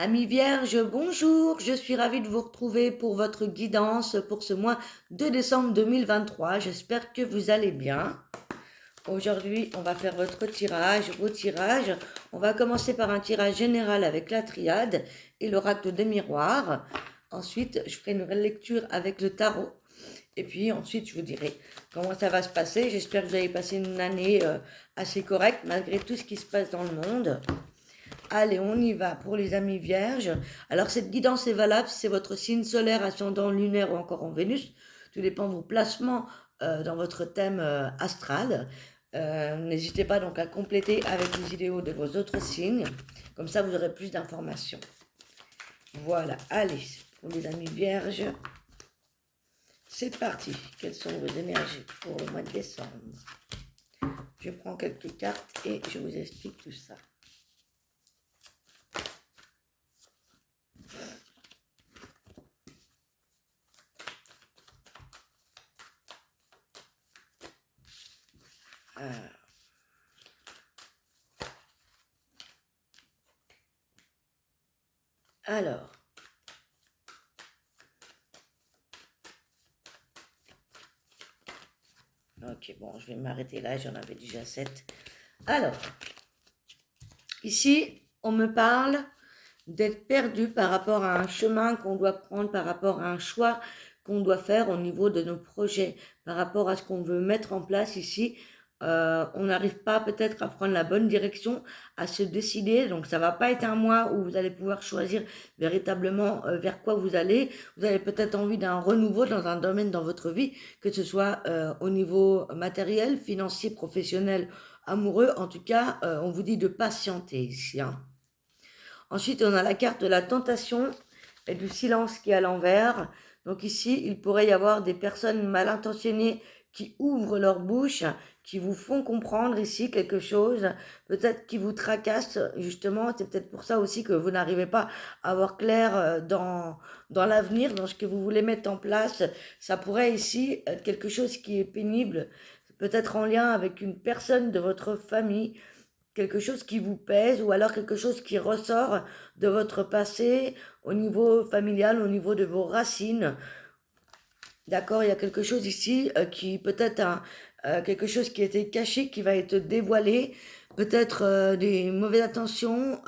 Amis vierges, bonjour, je suis ravie de vous retrouver pour votre guidance pour ce mois de décembre 2023. J'espère que vous allez bien. Aujourd'hui, on va faire vos tirages. On va commencer par un tirage général avec la triade et l'oracle des miroirs. Ensuite, je ferai une lecture avec le tarot. Et puis ensuite, je vous dirai comment ça va se passer. J'espère que vous allez passer une année assez correcte malgré tout ce qui se passe dans le monde. Allez, on y va pour les amis vierges. Alors, cette guidance est valable si c'est votre signe solaire, ascendant lunaire ou encore en Vénus. Tout dépend de vos placements dans votre thème astral. N'hésitez pas donc à compléter avec les idéaux de vos autres signes. Comme ça, vous aurez plus d'informations. Voilà, allez, pour les amis vierges, c'est parti. Quelles sont vos énergies pour le mois de décembre? Je prends quelques cartes et je vous explique tout ça. Alors, ok, bon, je vais m'arrêter là, j'en avais déjà 7. Alors, ici, on me parle d'être perdu par rapport à un chemin qu'on doit prendre, par rapport à un choix qu'on doit faire au niveau de nos projets, par rapport à ce qu'on veut mettre en place ici. On n'arrive pas peut-être à prendre la bonne direction, à se décider. Donc ça va pas être un mois où vous allez pouvoir choisir véritablement vers quoi vous allez. Vous avez peut-être envie d'un renouveau dans un domaine dans votre vie, que ce soit au niveau matériel, financier, professionnel, amoureux. En tout cas, on vous dit de patienter ici, hein. Ensuite, on a la carte de la tentation et du silence qui est à l'envers. Donc ici, il pourrait y avoir des personnes mal intentionnées qui ouvrent leur bouche, qui vous font comprendre ici quelque chose, peut-être qui vous tracassent, justement. C'est peut-être pour ça aussi que vous n'arrivez pas à voir clair dans l'avenir, dans ce que vous voulez mettre en place. Ça pourrait ici être quelque chose qui est pénible, peut-être en lien avec une personne de votre famille, quelque chose qui vous pèse ou alors quelque chose qui ressort de votre passé au niveau familial, au niveau de vos racines. D'accord, il y a quelque chose ici qui peut-être quelque chose qui était caché, qui va être dévoilé, peut-être des mauvaises intentions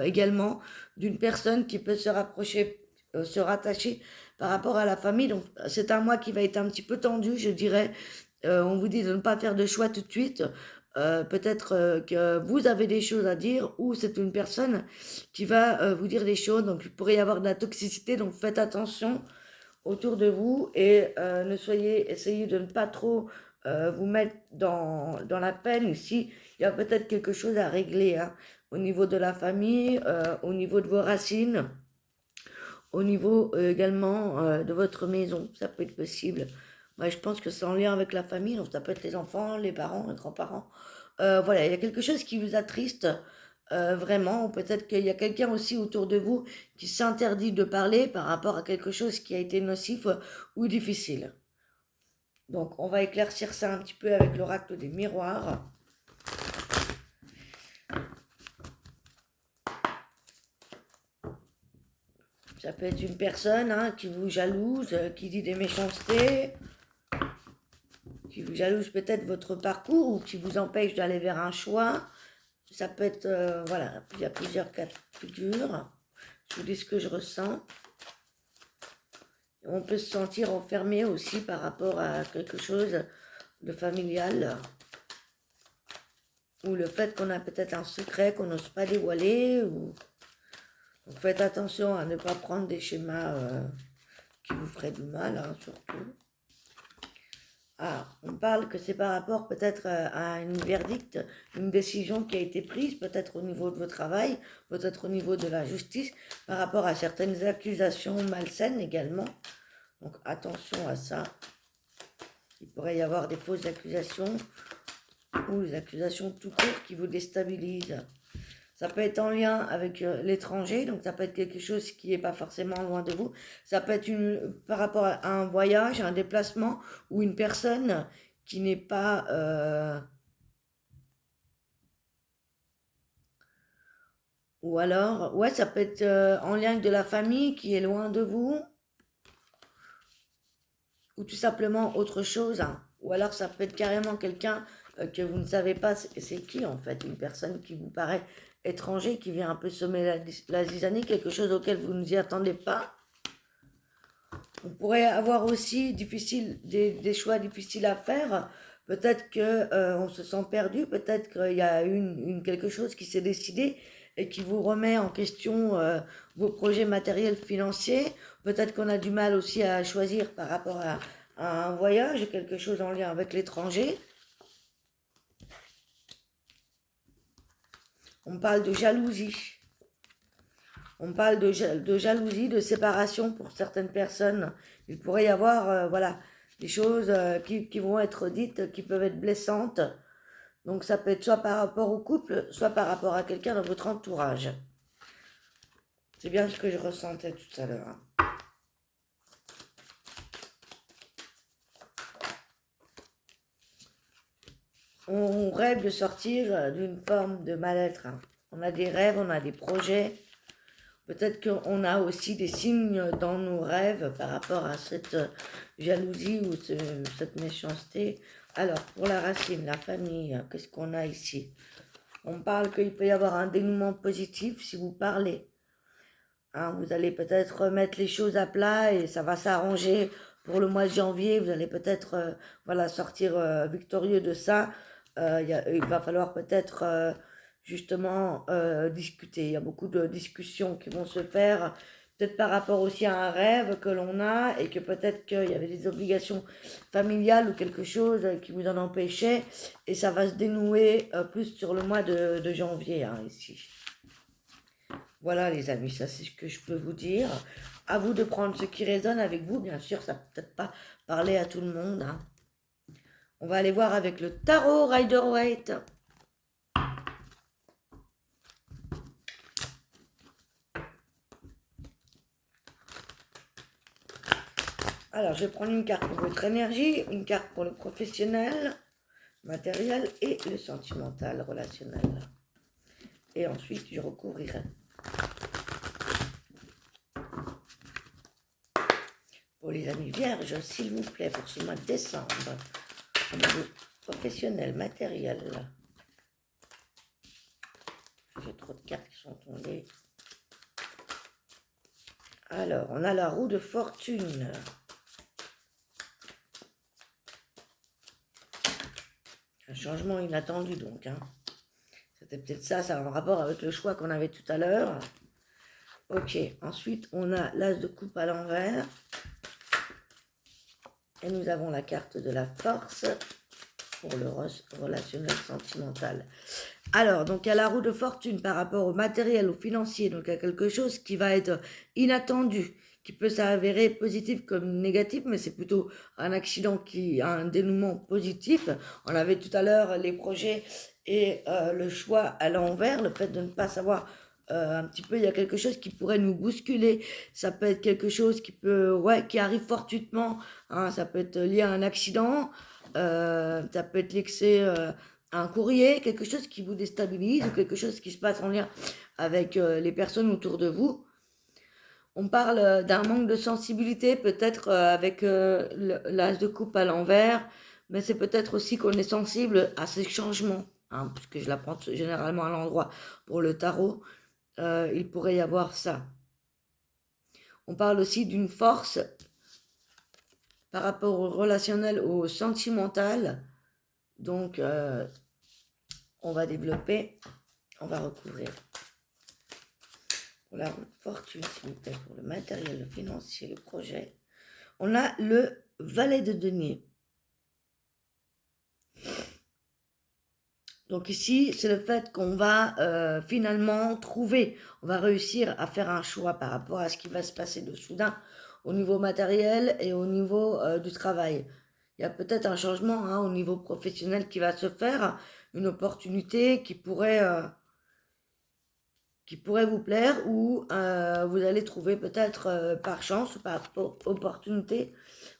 également d'une personne qui peut se rapprocher, se rattacher par rapport à la famille. Donc c'est un mois qui va être un petit peu tendu, je dirais. On vous dit de ne pas faire de choix tout de suite. Peut-être que vous avez des choses à dire ou c'est une personne qui va vous dire des choses. Donc il pourrait y avoir de la toxicité, donc faites attention autour de vous et essayez de ne pas trop vous mettre dans la peine. Ici, il y a peut-être quelque chose à régler, hein, au niveau de la famille, au niveau de vos racines, au niveau également de votre maison. Ça peut être possible. Moi, je pense que c'est en lien avec la famille, donc ça peut être les enfants, les parents, les grands-parents. Voilà, il y a quelque chose qui vous attriste vraiment, ou peut-être qu'il y a quelqu'un aussi autour de vous qui s'interdit de parler par rapport à quelque chose qui a été nocif ou difficile. Donc, on va éclaircir ça un petit peu avec l'oracle des miroirs. Ça peut être une personne hein, qui vous jalouse, qui dit des méchancetés, qui vous jalouse peut-être votre parcours ou qui vous empêche d'aller vers un choix. Ça peut être, voilà, il y a plusieurs cas de figure. Je vous dis ce que je ressens. On peut se sentir enfermé aussi par rapport à quelque chose de familial. Ou le fait qu'on a peut-être un secret qu'on n'ose pas dévoiler. Donc faites attention à ne pas prendre des schémas qui vous feraient du mal, hein, surtout. Ah, on parle que c'est par rapport peut-être à une verdict, une décision qui a été prise, peut-être au niveau de votre travail, peut-être au niveau de la justice, par rapport à certaines accusations malsaines également. Donc attention à ça. Il pourrait y avoir des fausses accusations ou des accusations tout court qui vous déstabilisent. Ça peut être en lien avec l'étranger, donc ça peut être quelque chose qui n'est pas forcément loin de vous. Ça peut être par rapport à un voyage, un déplacement, ou une personne qui n'est pas Ou alors, ouais, ça peut être en lien avec de la famille qui est loin de vous, ou tout simplement autre chose, hein. Ou alors ça peut être carrément quelqu'un que vous ne savez pas c'est qui en fait, une personne qui vous paraît étranger, qui vient un peu semer la zizanie, quelque chose auquel vous ne vous y attendez pas. On pourrait avoir aussi des choix difficiles à faire. Peut-être que on se sent perdu, peut-être qu'il y a quelque chose qui s'est décidé et qui vous remet en question vos projets matériels financiers. Peut-être qu'on a du mal aussi à choisir par rapport à un voyage, quelque chose en lien avec l'étranger. On parle de jalousie. On parle de jalousie, de séparation pour certaines personnes. Il pourrait y avoir voilà, des choses qui vont être dites, qui peuvent être blessantes. Donc ça peut être soit par rapport au couple, soit par rapport à quelqu'un dans votre entourage. C'est bien ce que je ressentais tout à l'heure. On rêve de sortir d'une forme de mal-être. On a des rêves, on a des projets. Peut-être qu'on a aussi des signes dans nos rêves par rapport à cette jalousie ou cette méchanceté. Alors, pour la racine, la famille, qu'est-ce qu'on a ici? On parle qu'il peut y avoir un dénouement positif si vous parlez. Hein, vous allez peut-être remettre les choses à plat et ça va s'arranger pour le mois de janvier. Vous allez peut-être voilà, sortir victorieux de ça. Il va falloir peut-être justement discuter. Il y a beaucoup de discussions qui vont se faire, peut-être par rapport aussi à un rêve que l'on a et que peut-être qu'il y avait des obligations familiales ou quelque chose qui vous en empêchait. Et ça va se dénouer plus sur le mois de janvier ici. Voilà les amis, ça c'est ce que je peux vous dire. À vous de prendre ce qui résonne avec vous. Bien sûr, ça peut peut-être pas parler à tout le monde. On va aller voir avec le tarot Rider-Waite. Alors, je vais prendre une carte pour votre énergie, une carte pour le professionnel, matériel et le sentimental, relationnel. Et ensuite, je recouvrirai. Pour les amis vierges, s'il vous plaît, pour ce mois de décembre, au niveau professionnel, matériel. J'ai trop de cartes qui sont tombées. Alors, on a la roue de fortune. Un changement inattendu donc. C'était peut-être ça a un rapport avec le choix qu'on avait tout à l'heure. Ok, ensuite on a l'as de coupe à l'envers. Et nous avons la carte de la force pour le relationnel sentimental. Alors, donc il y a la roue de fortune par rapport au matériel, au financier. Donc il y a quelque chose qui va être inattendu, qui peut s'avérer positif comme négatif, mais c'est plutôt un accident qui a un dénouement positif. On avait tout à l'heure les projets et le choix à l'envers, le fait de ne pas savoir un petit peu, il y a quelque chose qui pourrait nous bousculer. Ça peut être quelque chose qui arrive fortuitement, ça peut être lié à un accident, ça peut être l'excès un courrier, quelque chose qui vous déstabilise ou quelque chose qui se passe en lien avec les personnes autour de vous. On parle d'un manque de sensibilité, peut-être avec l'as de coupe à l'envers, mais c'est peut-être aussi qu'on est sensible à ces changements, puisque je la prends généralement à l'endroit pour le tarot. Il pourrait y avoir ça. On parle aussi d'une force par rapport au relationnel, au sentimental. Donc, on va développer, on va recouvrir. Pour la fortune, s'il vous plaît, pour le matériel, le financier, le projet. On a le valet de denier. Donc ici, c'est le fait qu'on va finalement trouver, on va réussir à faire un choix par rapport à ce qui va se passer de soudain au niveau matériel et au niveau du travail. Il y a peut-être un changement au niveau professionnel qui va se faire, une opportunité qui pourrait vous plaire ou vous allez trouver peut-être par chance, par opportunité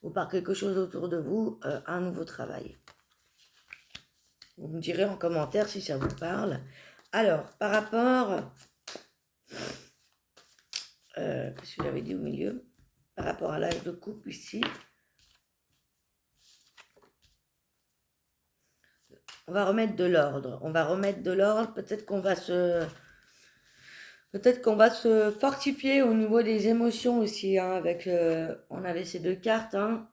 ou par quelque chose autour de vous, un nouveau travail. Vous me direz en commentaire si ça vous parle. Alors, par rapport Qu'est-ce que j'avais dit au milieu? Par rapport à l'âge de couple ici. On va remettre de l'ordre. On va remettre de l'ordre. Peut-être qu'on va se fortifier au niveau des émotions aussi, hein, avec, on avait ces deux cartes, hein,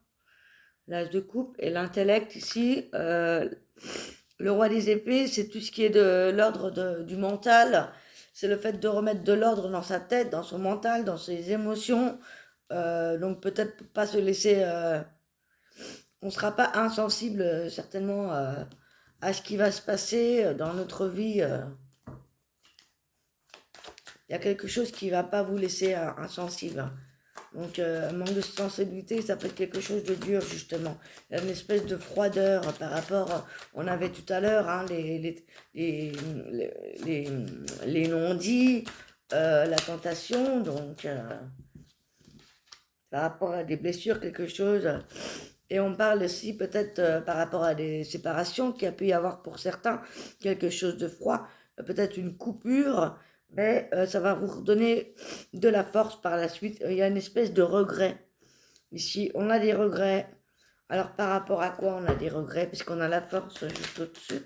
l'âge de couple et l'intellect ici. Le roi des épées, c'est tout ce qui est de l'ordre du mental. C'est le fait de remettre de l'ordre dans sa tête, dans son mental, dans ses émotions. Donc peut-être pas se laisser... on ne sera pas insensible, certainement, à ce qui va se passer dans notre vie. Il y a quelque chose qui ne va pas vous laisser insensible. Donc, manque de sensibilité, ça peut être quelque chose de dur, justement. Il y a une espèce de froideur par rapport, on avait tout à l'heure, hein, les non-dits, la tentation, donc, par rapport à des blessures, quelque chose. Et on parle aussi peut-être par rapport à des séparations qu'il y a pu y avoir pour certains, quelque chose de froid, peut-être une coupure, mais ça va vous redonner de la force par la suite. Il y a une espèce de regret. Ici, on a des regrets. Alors, par rapport à quoi on a des regrets? Puisqu'on a la force juste au-dessus.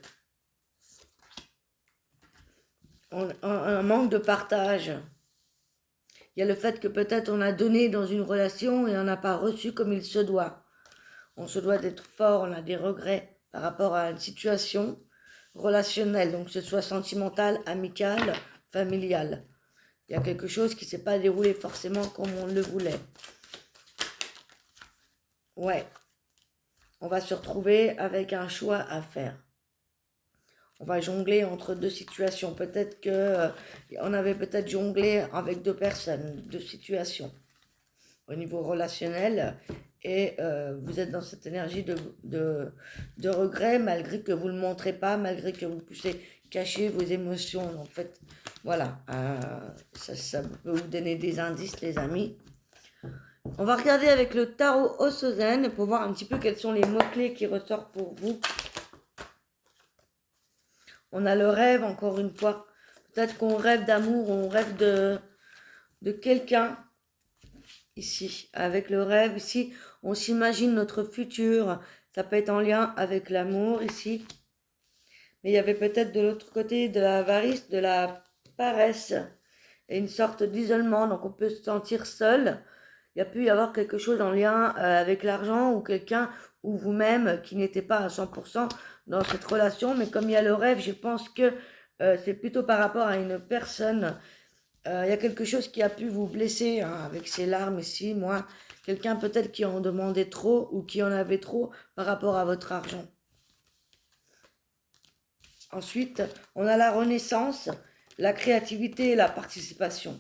Un manque de partage. Il y a le fait que peut-être on a donné dans une relation et on n'a pas reçu comme il se doit. On se doit d'être fort, on a des regrets par rapport à une situation relationnelle, donc que ce soit sentimentale, amicale, familiale. Il y a quelque chose qui ne s'est pas déroulé forcément comme on le voulait. Ouais. On va se retrouver avec un choix à faire. On va jongler entre deux situations. Peut-être on avait peut-être jonglé avec deux personnes, deux situations au niveau relationnel. Et vous êtes dans cette énergie de regret, malgré que vous ne le montrez pas, malgré que vous puissiez cacher vos émotions. En fait, voilà, ça peut vous donner des indices, les amis. On va regarder avec le tarot Osozen pour voir un petit peu quels sont les mots-clés qui ressortent pour vous. On a le rêve, encore une fois. Peut-être qu'on rêve d'amour, on rêve de quelqu'un. Ici, avec le rêve, ici, on s'imagine notre futur. Ça peut être en lien avec l'amour, ici. Mais il y avait peut-être de l'autre côté de l'avarice, de la paresse et une sorte d'isolement. Donc on peut se sentir seul. Il y a pu y avoir quelque chose en lien avec l'argent ou quelqu'un ou vous-même qui n'était pas à 100% dans cette relation. Mais comme il y a le rêve, je pense que c'est plutôt par rapport à une personne. Il y a quelque chose qui a pu vous blesser, hein, avec ces larmes ici. Moi, quelqu'un peut-être qui en demandait trop ou qui en avait trop par rapport à votre argent. Ensuite, on a la renaissance, la créativité et la participation.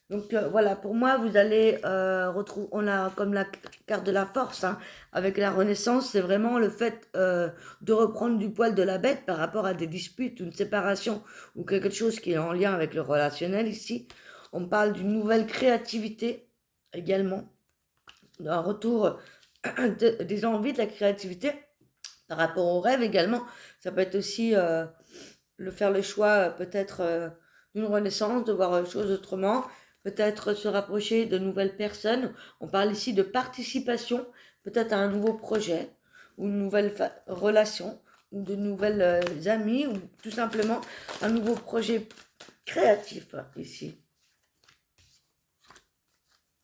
Donc voilà, pour moi, vous allez retrouver, on a comme la carte de la force, hein, avec la renaissance, c'est vraiment le fait de reprendre du poil de la bête par rapport à des disputes, une séparation ou quelque chose qui est en lien avec le relationnel ici. On parle d'une nouvelle créativité également, d'un retour des envies de la créativité par rapport au rêve également. Ça peut être aussi faire le choix peut-être d'une renaissance, de voir les choses autrement, peut-être se rapprocher de nouvelles personnes. On parle ici de participation, peut-être à un nouveau projet, ou une nouvelle relation, ou de nouvelles amies, ou tout simplement un nouveau projet créatif ici.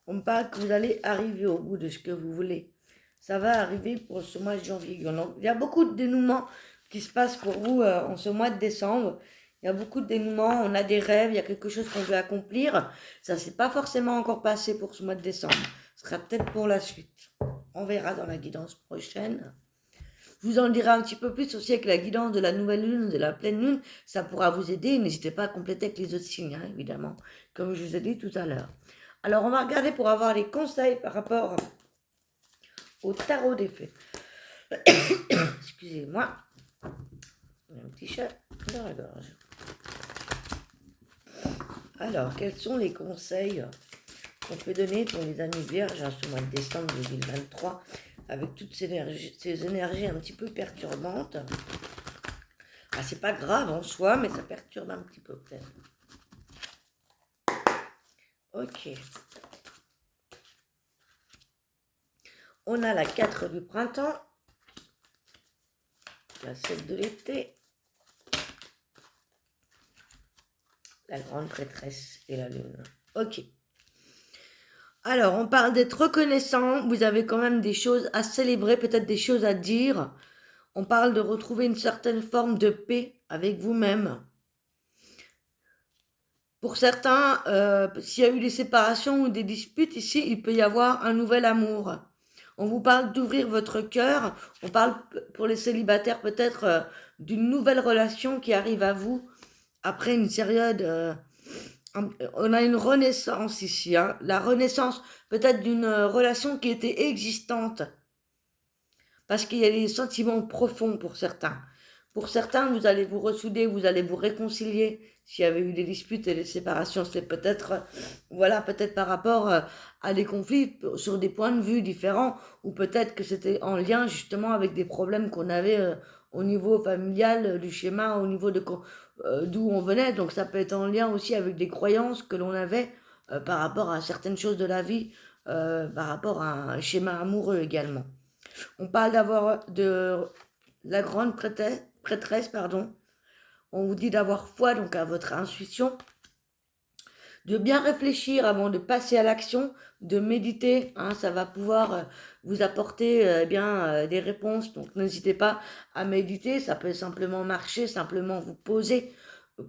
On parle que vous allez arriver au bout de ce que vous voulez. Ça va arriver pour ce mois de janvier. Il y a beaucoup de dénouements qui se passent pour vous en ce mois de décembre. Il y a beaucoup de dénouements, on a des rêves, il y a quelque chose qu'on veut accomplir. Ça ne s'est pas forcément encore passé pour ce mois de décembre. Ce sera peut-être pour la suite. On verra dans la guidance prochaine. Je vous en dirai un petit peu plus aussi avec la guidance de la nouvelle lune, de la pleine lune. Ça pourra vous aider. N'hésitez pas à compléter avec les autres signes, hein, évidemment, comme je vous ai dit tout à l'heure. Alors, on va regarder pour avoir les conseils par rapport au tarot des fées. Excusez-moi. Il y a un petit chat dans la gorge. Alors, quels sont les conseils qu'on peut donner pour les amis vierges en ce mois de décembre 2023 avec toutes ces énergies un petit peu perturbantes? Ah, c'est pas grave en soi, mais ça perturbe un petit peu peut-être. Ok. On a la 4 du printemps, la 7 de l'été, la grande prêtresse et la lune. Ok. Alors, on parle d'être reconnaissant. Vous avez quand même des choses à célébrer, peut-être des choses à dire. On parle de retrouver une certaine forme de paix avec vous-même. Pour certains, s'il y a eu des séparations ou des disputes, ici, il peut y avoir un nouvel amour. On vous parle d'ouvrir votre cœur. On parle pour les célibataires peut-être d'une nouvelle relation qui arrive à vous après une période. On a une renaissance ici. Hein. La renaissance peut-être d'une relation qui était existante. Parce qu'il y a des sentiments profonds pour certains. Pour certains, vous allez vous ressouder, vous allez vous réconcilier. S'il y avait eu des disputes et des séparations, c'est peut-être, voilà, peut-être par rapport à des conflits sur des points de vue différents, ou peut-être que c'était en lien justement avec des problèmes qu'on avait au niveau familial, du schéma, au niveau de d'où on venait. Donc ça peut être en lien aussi avec des croyances que l'on avait par rapport à certaines choses de la vie, par rapport à un schéma amoureux également. On parle d'avoir de la grande prêtresse, pardon. On vous dit d'avoir foi donc à votre intuition, de bien réfléchir avant de passer à l'action, de méditer, hein, ça va pouvoir vous apporter des réponses. Donc n'hésitez pas à méditer, ça peut simplement marcher, simplement vous poser,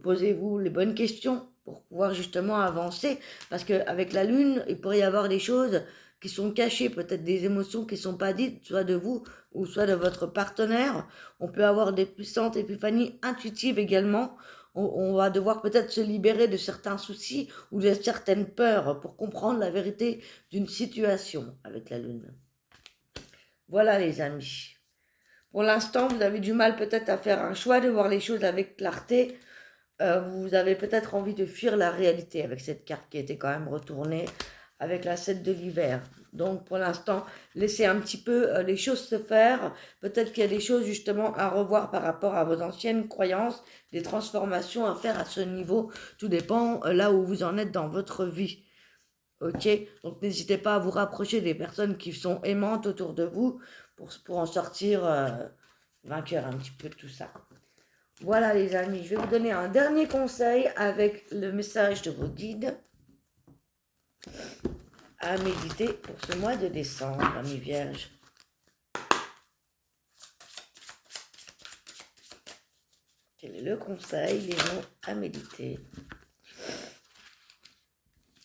posez-vous les bonnes questions pour pouvoir justement avancer, parce qu'avec la lune, il pourrait y avoir des choses qui sont cachées, peut-être des émotions qui ne sont pas dites, soit de vous ou soit de votre partenaire. On peut avoir des puissantes épiphanies intuitives également. On va devoir peut-être se libérer de certains soucis ou de certaines peurs pour comprendre la vérité d'une situation avec la lune. Voilà les amis. Pour l'instant, vous avez du mal peut-être à faire un choix, de voir les choses avec clarté. Vous avez peut-être envie de fuir la réalité avec cette carte qui était quand même retournée avec la 7 de l'hiver. Donc pour l'instant, laissez un petit peu les choses se faire. Peut-être qu'il y a des choses justement à revoir par rapport à vos anciennes croyances, des transformations à faire à ce niveau. Tout dépend là où vous en êtes dans votre vie. Ok, donc n'hésitez pas à vous rapprocher des personnes qui sont aimantes autour de vous pour en sortir vainqueur un petit peu de tout ça. Voilà les amis, je vais vous donner un dernier conseil avec le message de vos guides à méditer pour ce mois de décembre, amis vierges. Quel est le conseil, les mots à méditer?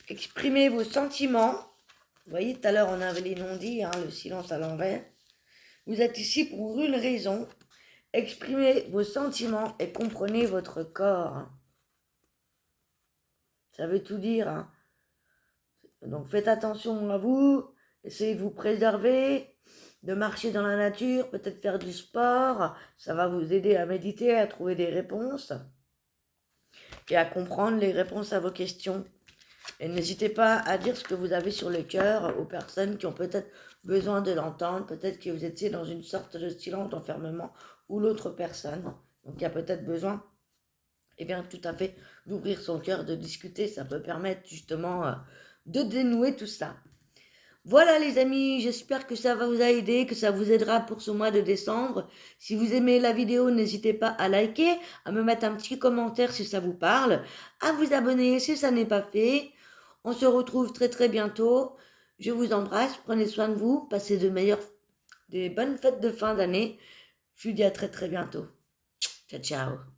Exprimez vos sentiments. Vous voyez, tout à l'heure on avait les non-dits, hein, le silence à l'envers. Vous êtes ici pour une raison. Exprimez vos sentiments et comprenez votre corps. Ça veut tout dire. Hein. Donc faites attention à vous, essayez de vous préserver, de marcher dans la nature, peut-être faire du sport. Ça va vous aider à méditer, à trouver des réponses et à comprendre les réponses à vos questions. Et n'hésitez pas à dire ce que vous avez sur le cœur aux personnes qui ont peut-être besoin de l'entendre, peut-être que vous étiez dans une sorte de silence, d'enfermement, ou l'autre personne. Donc il y a peut-être besoin, eh bien tout à fait, d'ouvrir son cœur, de discuter. Ça peut permettre justement de dénouer tout ça. Voilà les amis, j'espère que ça va vous aider, que ça vous aidera pour ce mois de décembre. Si vous aimez la vidéo, n'hésitez pas à liker, à me mettre un petit commentaire si ça vous parle, à vous abonner si ça n'est pas fait. On se retrouve très très bientôt. Je vous embrasse, prenez soin de vous, passez des bonnes fêtes de fin d'année. Je vous dis à très très bientôt. Ciao ciao.